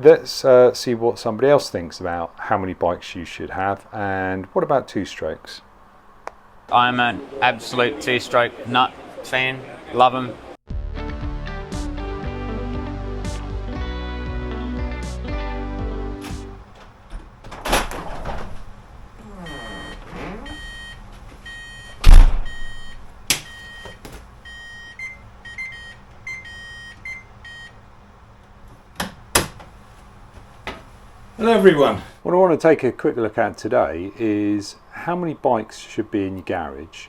Let's see what somebody else thinks about how many bikes you should have, and what about two-strokes? I'm an absolute two-stroke nut fan, love them. Hello everyone. What I want to take a quick look at today is how many bikes should be in your garage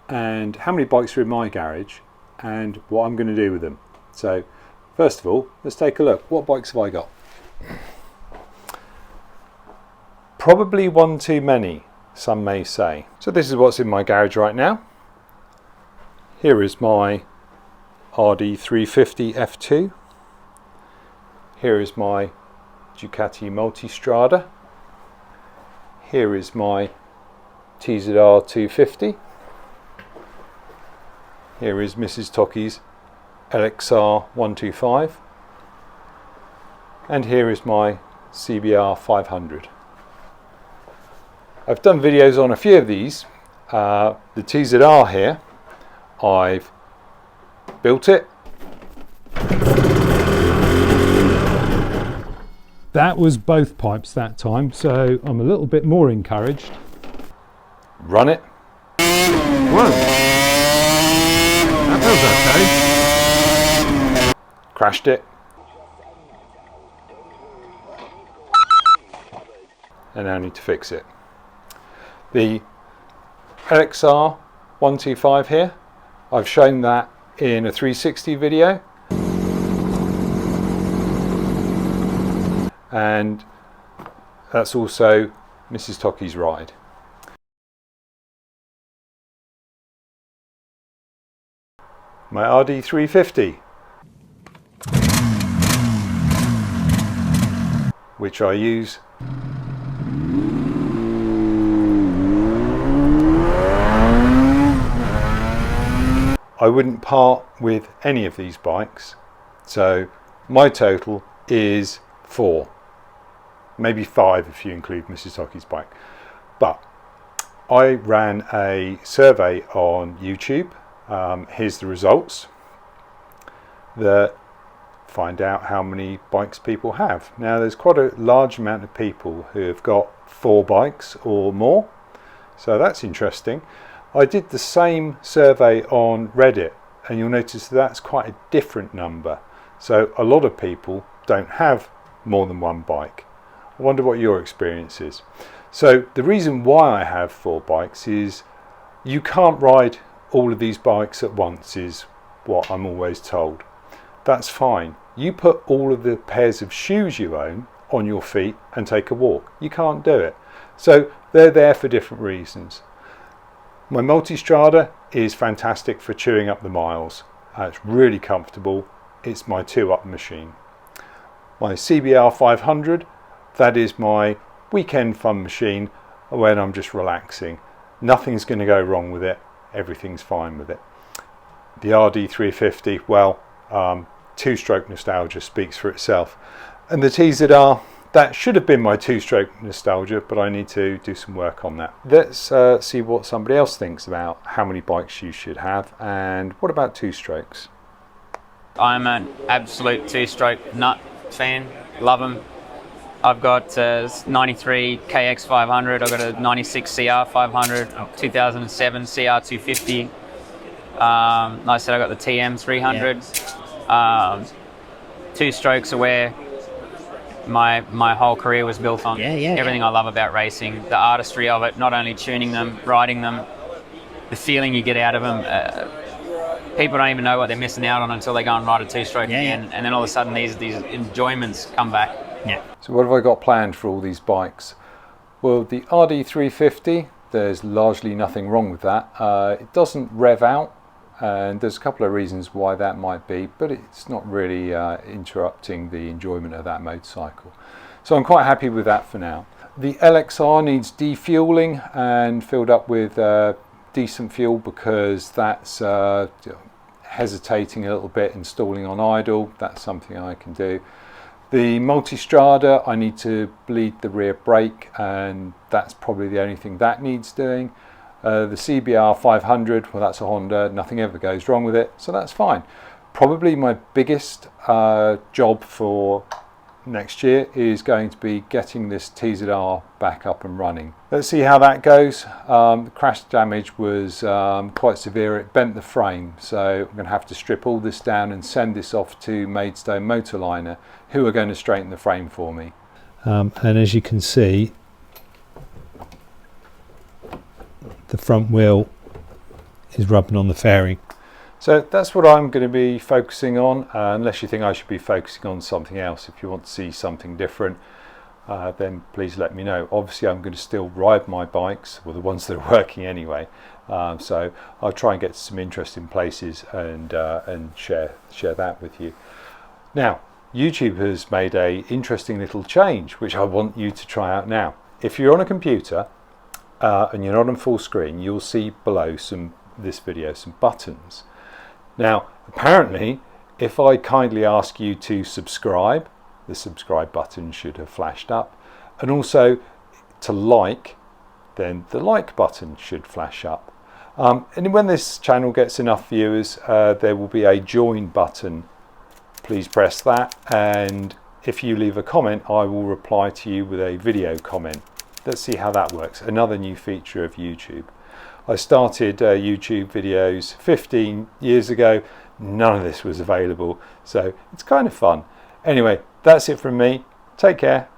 and how many bikes are in my garage and what I'm going to do with them. So first of all, let's take a look. What bikes have I got? Probably one too many, some may say. So this is what's in my garage right now. Here is my RD350 F2. Here is my Ducati Multistrada. Here is my TZR 250. Here is Mrs. Toki's LXR 125. And here is my CBR 500. I've done videos on a few of these. The TZR here, I've built it. That was both pipes that time, so I'm a little bit more encouraged. Run it. Whoa. That feels okay. Crashed it. And now I need to fix it. The LXR 125 here, I've shown that in a 360 video. And that's also Mrs. Toki's ride. My RD350, which I use I wouldn't part with any of these bikes, so my total is 4. Maybe 5 if you include Mrs. Toki's bike. But I ran a survey on YouTube. Here's the results that find out how many bikes people have. Now there's quite a large amount of people who have got 4 bikes or more, so that's interesting. I did the same survey on Reddit and you'll notice that's quite a different number. So a lot of people don't have more than one bike. I wonder what your experience is. So the reason why I have 4 bikes is you can't ride all of these bikes at once, is what I'm always told. That's fine. You put all of the pairs of shoes you own on your feet and take a walk. You can't do it. So they're there for different reasons. My Multistrada is fantastic for chewing up the miles. It's really comfortable. It's my 2-up machine. My CBR 500, that is my weekend fun machine when I'm just relaxing. Nothing's going to go wrong with it. Everything's fine with it. The RD350, well, 2-stroke nostalgia speaks for itself. And the TZR, that should have been my 2-stroke nostalgia, but I need to do some work on that. Let's see what somebody else thinks about how many bikes you should have, and what about 2-strokes? I'm an absolute 2-stroke nut fan, love them. I've got 93 KX 500, I've got a 96 CR 500, 2007 CR 250. Like I said, I've got the TM 300. 2-strokes are where my whole career was built on. Everything I love about racing, the artistry of it, not only tuning them, riding them, the feeling you get out of them. People don't even know what they're missing out on until they go and ride a 2-stroke again, and then all of a sudden these enjoyments come back. So what have I got planned for all these bikes? Well, the RD350, there's largely nothing wrong with that. It doesn't rev out, and there's a couple of reasons why that might be, but it's not really interrupting the enjoyment of that motorcycle. So I'm quite happy with that for now. The LXR needs defueling and filled up with decent fuel, because that's hesitating a little bit and stalling on idle. That's something I can do. The Multistrada, I need to bleed the rear brake, and that's probably the only thing that needs doing. The CBR 500, well, that's a Honda, nothing ever goes wrong with it, so that's fine. Probably my biggest job for next year is going to be getting this TZR back up and running. Let's see how that goes. The crash damage was quite severe. It bent the frame, so I'm going to have to strip all this down and send this off to Maidstone Motorliner, who are going to straighten the frame for me. And as you can see, the front wheel is rubbing on the fairing. So that's what I'm going to be focusing on, unless you think I should be focusing on something else. If you want to see something different, then please let me know. Obviously I'm going to still ride my bikes, well, the ones that are working anyway, so I'll try and get to some interesting places and share that with you. Now, YouTube has made a interesting little change which I want you to try out now. If you're on a computer and you're not on full screen, you'll see below this video some buttons. Now, apparently, if I kindly ask you to subscribe, the subscribe button should have flashed up, and also to like, then the like button should flash up. And when this channel gets enough viewers, there will be a join button. Please press that, and if you leave a comment, I will reply to you with a video comment. Let's see how that works. Another new feature of YouTube. I started YouTube videos 15 years ago. None of this was available, so it's kind of fun. Anyway, that's it from me. Take care.